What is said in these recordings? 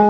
Hey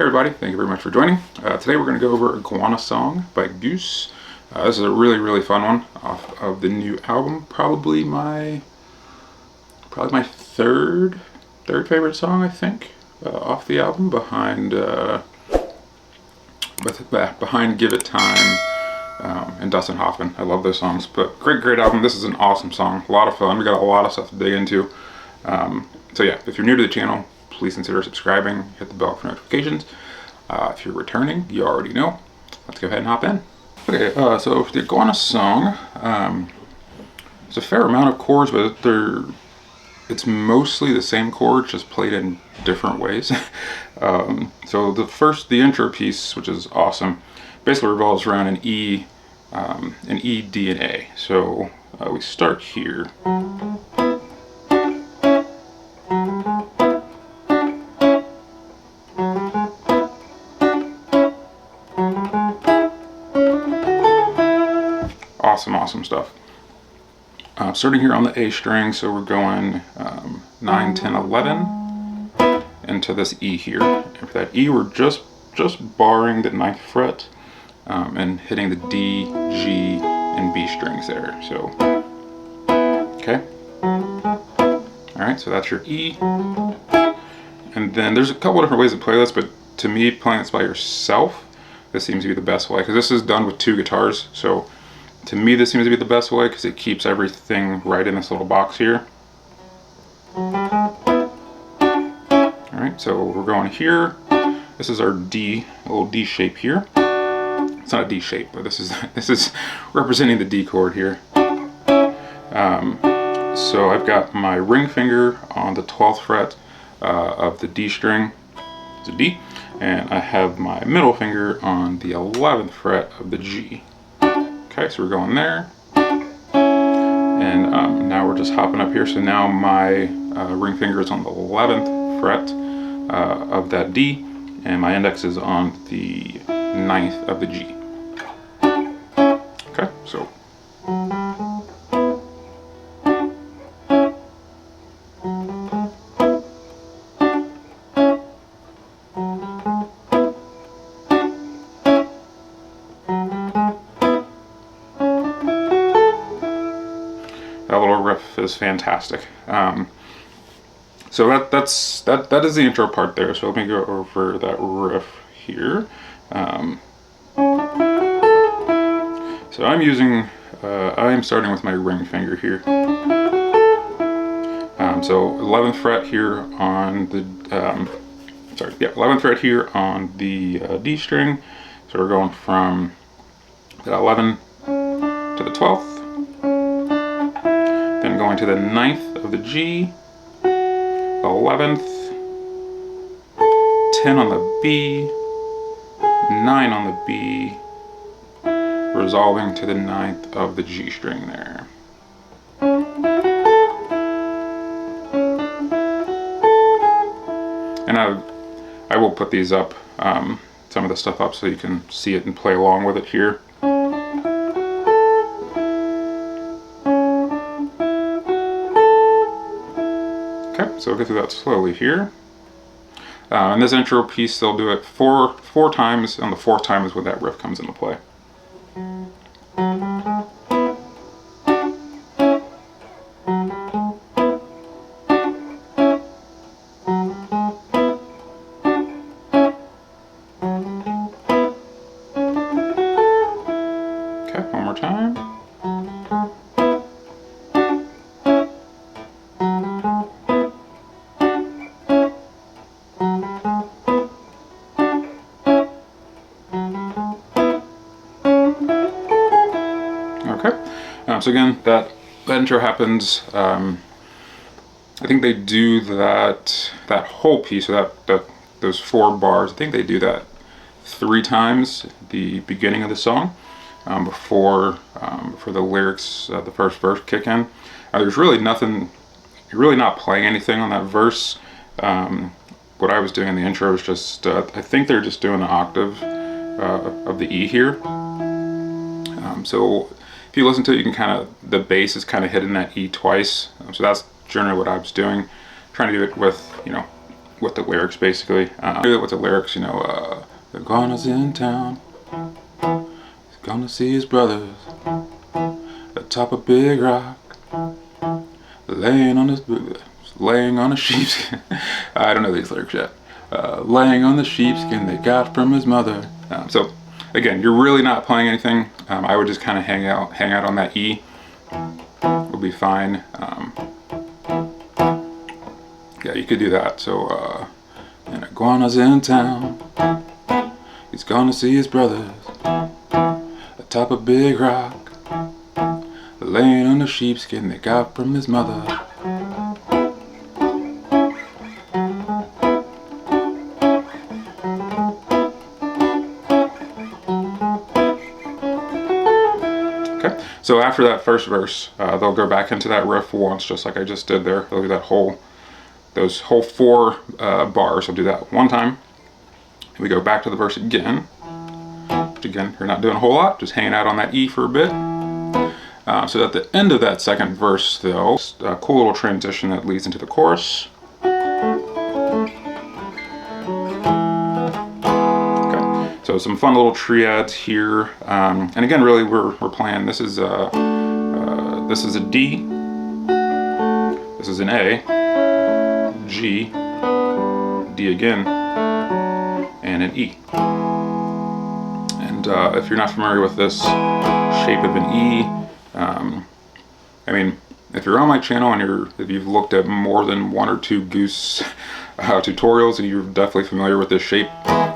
everybody, thank you very much for joining. Today we're going to go over Iguana song by Goose. This is a really fun one off of the new album. Probably my third favorite song, I think, off the album, behind Give It Time and Dustin Hoffman. I love those songs, but great album. This is an awesome song, a lot of fun. We got a lot of stuff to dig into. So yeah, if you're new to the channel, please consider subscribing, hit the bell for notifications. If you're returning, you already know. Let's go ahead and hop in. Okay, so the Iguana song, there's a fair amount of chords, but it's mostly the same chords, just played in different ways. So the intro piece, which is awesome, basically revolves around an E, D, and A. So we start here. Awesome stuff. Starting here on the A string, so we're going 9, 10, 11 into this E here. And for that E, we're just barring the 9th fret and hitting the D, G, and B strings there. So, okay. All right, so that's your E. And then there's a couple different ways to play this, but to me, playing this by yourself, this seems to be the best way, because this is done with 2 guitars. So to me, this seems to be the best way because it keeps everything right in this little box here. Alright, so we're going here. This is our D, a little D shape here. It's not a D shape, but this is representing the D chord here. So I've got my ring finger on the 12th fret of the D string, it's a D, and I have my middle finger on the 11th fret of the G. Okay, so we're going there, and now we're just hopping up here. So now my ring finger is on the 11th fret of that D, and my index is on the 9th of the G. Okay, so. That little riff is fantastic. So that is the intro part there. So let me go over that riff here. So I am starting with my ring finger here. So 11th fret here on the 11th fret here on the D string. So we're going from the 11 to the 12th. Then going to the 9th of the G, 11th, 10 on the B, 9 on the B, resolving to the 9th of the G string there. And I will put these up some of the stuff up so you can see it and play along with it here. Okay, so we'll go through that slowly here. In this intro piece, they'll do it four times, and the fourth time is when that riff comes into play. Okay, one more time. Okay, so again, that intro happens. I think they do that whole piece, or those 4 bars. I think they do that 3 times at the beginning of the song, before the lyrics, the first verse kick in. There's really nothing. You're really not playing anything on that verse. What I was doing in the intro is just, I think they're just doing an octave of the E here. So if you listen to it, you can kind of, the bass is kind of hitting that E twice. So that's generally what I was doing, trying to do it with, with the lyrics basically. Do it with the lyrics, Iguana's in town, he's gonna see his brothers atop a big rock, laying on a sheepskin. I don't know these lyrics yet. Laying on the sheepskin they got from his mother. So again, you're really not playing anything. I would just kind of hang out on that E. Will be fine. Yeah, you could do that. So, and Iguana's in town, he's gonna see his brothers atop a big rock, laying on the sheepskin they got from his mother. So after that first verse, they'll go back into that riff once, just like I just did there. They'll do those whole 4 bars. I'll do that one time. We go back to the verse again. Which again, you're not doing a whole lot, just hanging out on that E for a bit. So at the end of that second verse, though, a cool little transition that leads into the chorus. So some fun little triads here, and again, really we're playing. This is a D, this is an A, G, D again, and an E. And if you're not familiar with this shape of an E, I mean, if you're on my channel and if you've looked at more than 1 or 2 Goose tutorials, you're definitely familiar with this shape,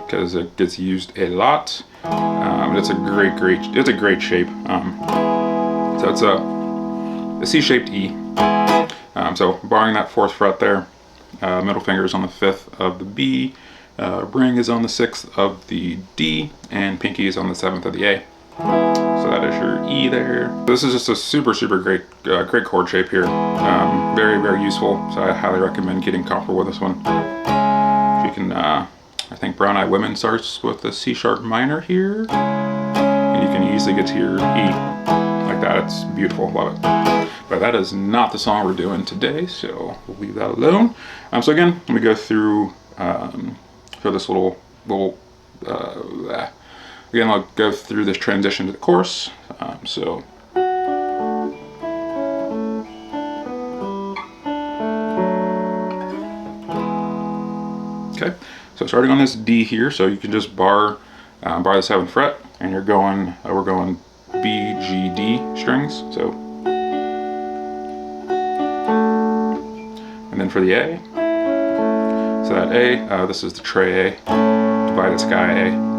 because it gets used a lot. It's a great shape. So it's a C-shaped E. So barring that 4th fret there, middle finger is on the 5th of the B, ring is on the 6th of the D, and pinky is on the 7th of the A. So that is your E there. This is just a super great chord shape here. Very useful. So I highly recommend getting comfortable with this one. If you can, I think Brown Eyed Women starts with the C sharp minor here, and you can easily get to your E like that. It's beautiful, love it. But that is not the song we're doing today, so we'll leave that alone. So again, let me go through for this little again, I'll go through this transition to the chorus. Okay, so starting on this D here, so you can just bar the 7th fret, and we're going B, G, D strings. So, and then for the A, so that A, this is the Tre A, divided sky A.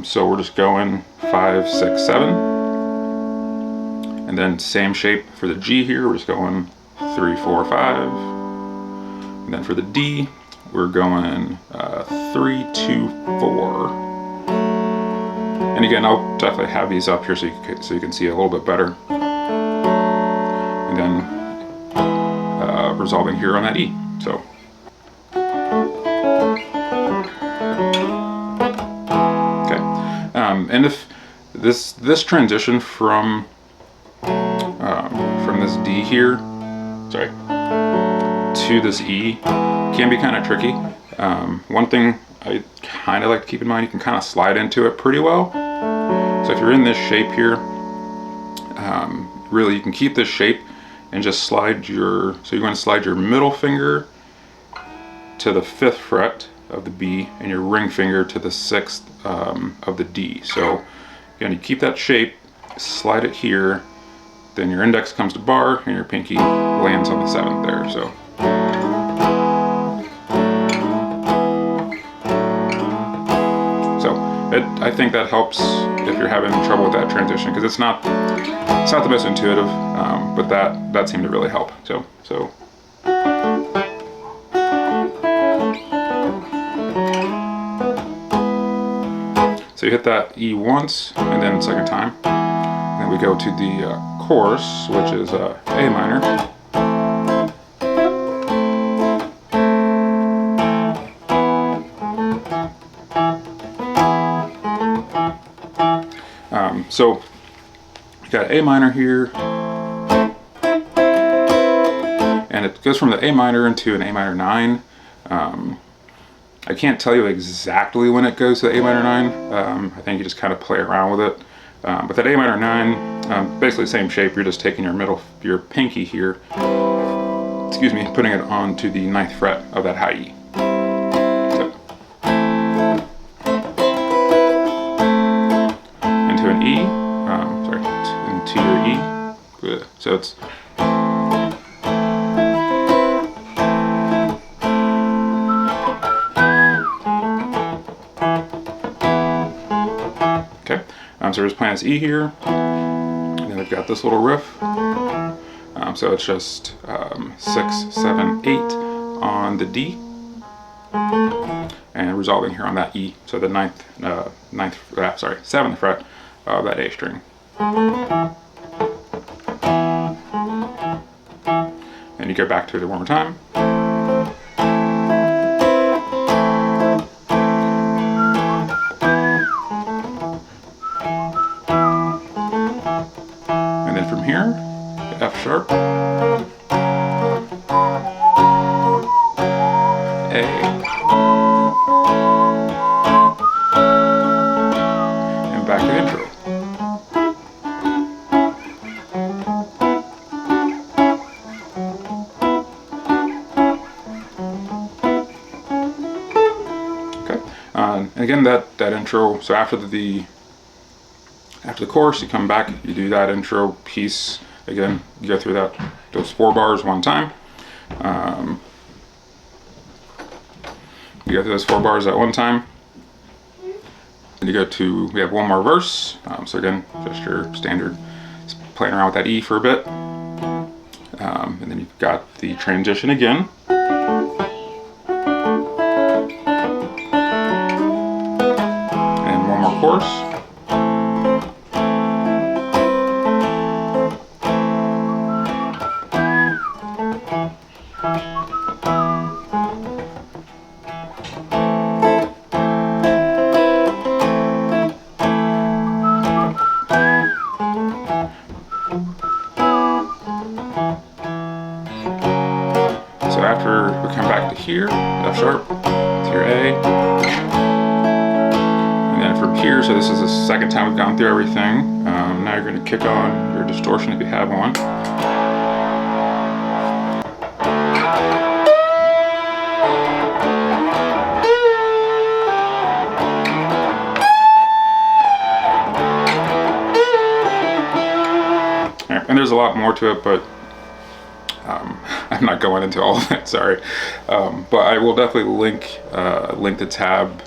So we're just going 5, 6, 7, and then same shape for the G here. We're just going 3, 4, 5, and then for the D, we're going 3, 2, 4. And again, I'll definitely have these up here so you can see a little bit better. And then resolving here on that E. So. And if this transition from this D here, sorry, to this E can be kind of tricky. One thing I kind of like to keep in mind, you can kind of slide into it pretty well. So if you're in this shape here, really you can keep this shape and just slide your, so you're going to slide your middle finger to the 5th fret of the B and your ring finger to the 6th of the D. So again, you keep that shape, slide it here, then your index comes to bar and your pinky lands on the 7th there. So I think that helps if you're having trouble with that transition, because it's not the most intuitive, but that seemed to really help. So you hit that E once, and then second time. And then we go to the chorus, which is A minor. So you got A minor here, and it goes from the A minor into an A minor 9. I can't tell you exactly when it goes to the A minor 9. I think you just kind of play around with it. But that A minor 9, basically the same shape. You're just taking your pinky here, excuse me, putting it onto the 9th fret of that high E. Into an E, sorry, into your E. Good. So it's okay. So we're just playing this E here, and then we've got this little riff. So it's just 6, 7, 8 on the D, and resolving here on that E. So the 7th fret of that A string. And you go back to it one more time. And then from here, the F sharp, A, and back to the intro. And again, that intro, so after the chorus, you come back, you do that intro piece again. You go through those 4 bars one time. You go through those 4 bars at one time. And we have one more verse. So again, just your standard, playing around with that E for a bit. And then you've got the transition again. Chorus. So after we come back to here, F sharp, to your A. From here, so this is the second time we've gone through everything. Now you're going to kick on your distortion if you have one. And there's a lot more to it, but I'm not going into all of it, sorry. But I will definitely link the tab,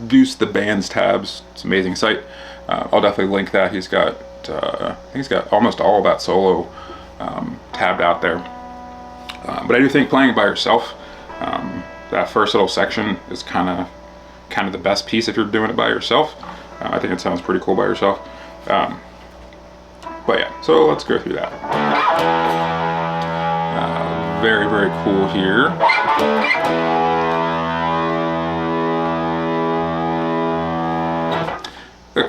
Goose the band's tabs. It's an amazing site. I'll definitely link that. He's got I think he's got almost all of that solo tabbed out there. But I do think playing it by yourself, that first little section is kind of the best piece if you're doing it by yourself. I think it sounds pretty cool by yourself. But yeah, so let's go through that. Very, very cool here.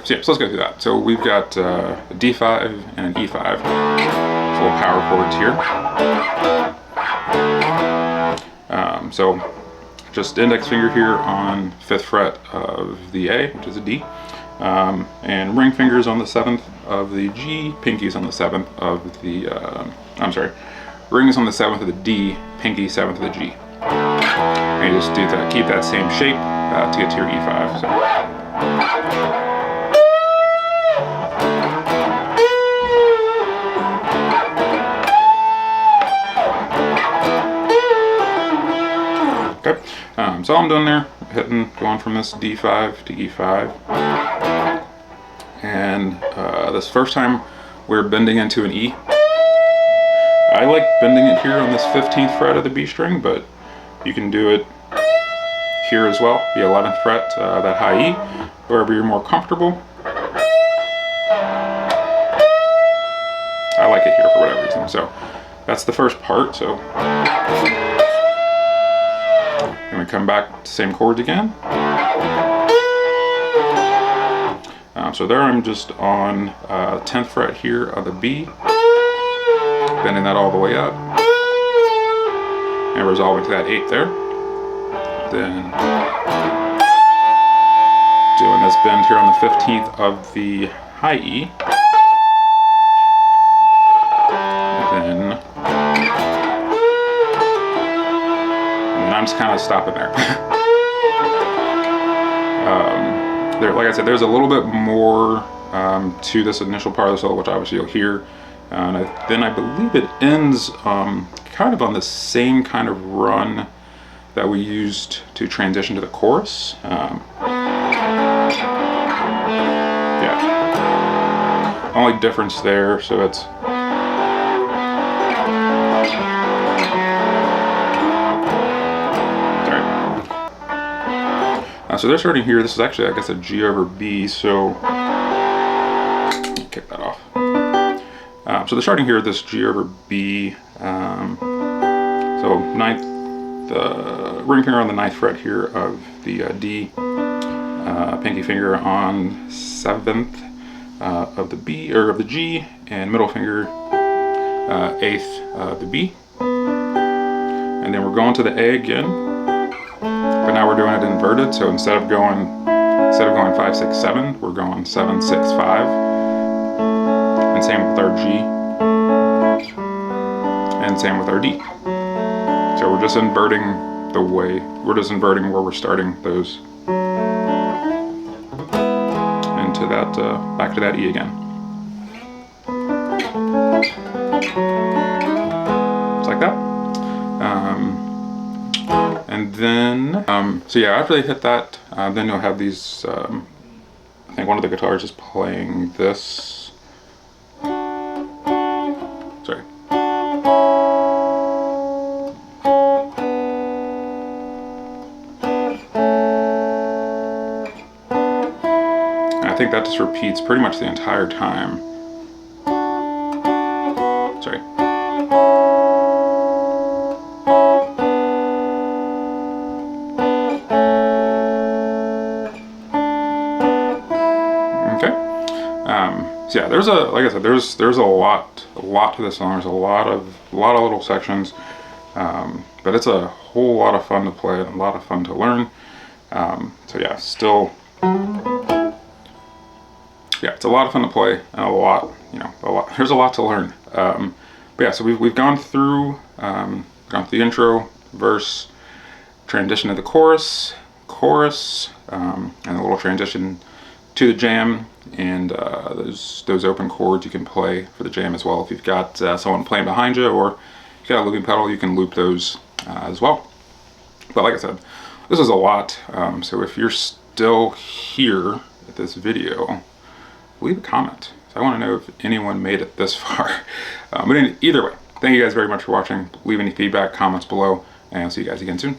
Okay, so yeah, so let's go through that. So we've got a D5 and an E5. Full power chords here. So just index finger here on 5th fret of the A, which is a D, and ring fingers on the 7th of the G, pinkies on the 7th of the, rings on the 7th of the D, pinky 7th of the G. And you just do that, keep that same shape to get to your E5. So. Okay, so all I'm doing there, going from this D5 to E5. And this first time we're bending into an E. I like bending it here on this 15th fret of the B string, but you can do it here as well, the 11th fret, that high E, wherever you're more comfortable. I like it here for whatever reason. So that's the first part. So then we come back to same chords again. So there I'm just on 10th fret here of the B, bending that all the way up, and resolving to that 8th there. Then doing this bend here on the 15th of the high E. And then I'm just kind of stopping there. Like I said, there's a little bit more to this initial part of the solo, which obviously you'll hear. And then I believe it ends kind of on the same kind of run that we used to transition to the chorus. Yeah. Only difference there, so it's... So they're starting here. This is actually, I guess, a G over B, so kick that off. So they're starting here with this G over B. So ninth, the ring finger on the 9th fret here of the D, pinky finger on 7th of the B, or of the G, and middle finger 8th of the B. And then we're going to the A again. But now we're doing it inverted, so instead of going 5, 6, 7, we're going 7, 6, 5. And same with our G. And same with our D. So we're just inverting where we're starting those into that, back to that E again. Just like that. And then, so yeah, after they hit that, then you'll have these, I think one of the guitars is playing this. Sorry. And I think that just repeats pretty much the entire time. Sorry. So yeah, there's like I said, there's a lot to this song. There's a lot of little sections, but it's a whole lot of fun to play and a lot of fun to learn. So yeah, it's a lot of fun to play and there's a lot to learn. But yeah, so we've gone through the intro, verse, transition to the chorus, and a little transition to the jam, and those open chords you can play for the jam as well. If you've got someone playing behind you, or you've got a looping pedal, you can loop those as well. But like I said, this is a lot, so if you're still here at this video, leave a comment. So I want to know if anyone made it this far. But either way, thank you guys very much for watching. Leave any feedback, comments below, and I'll see you guys again soon.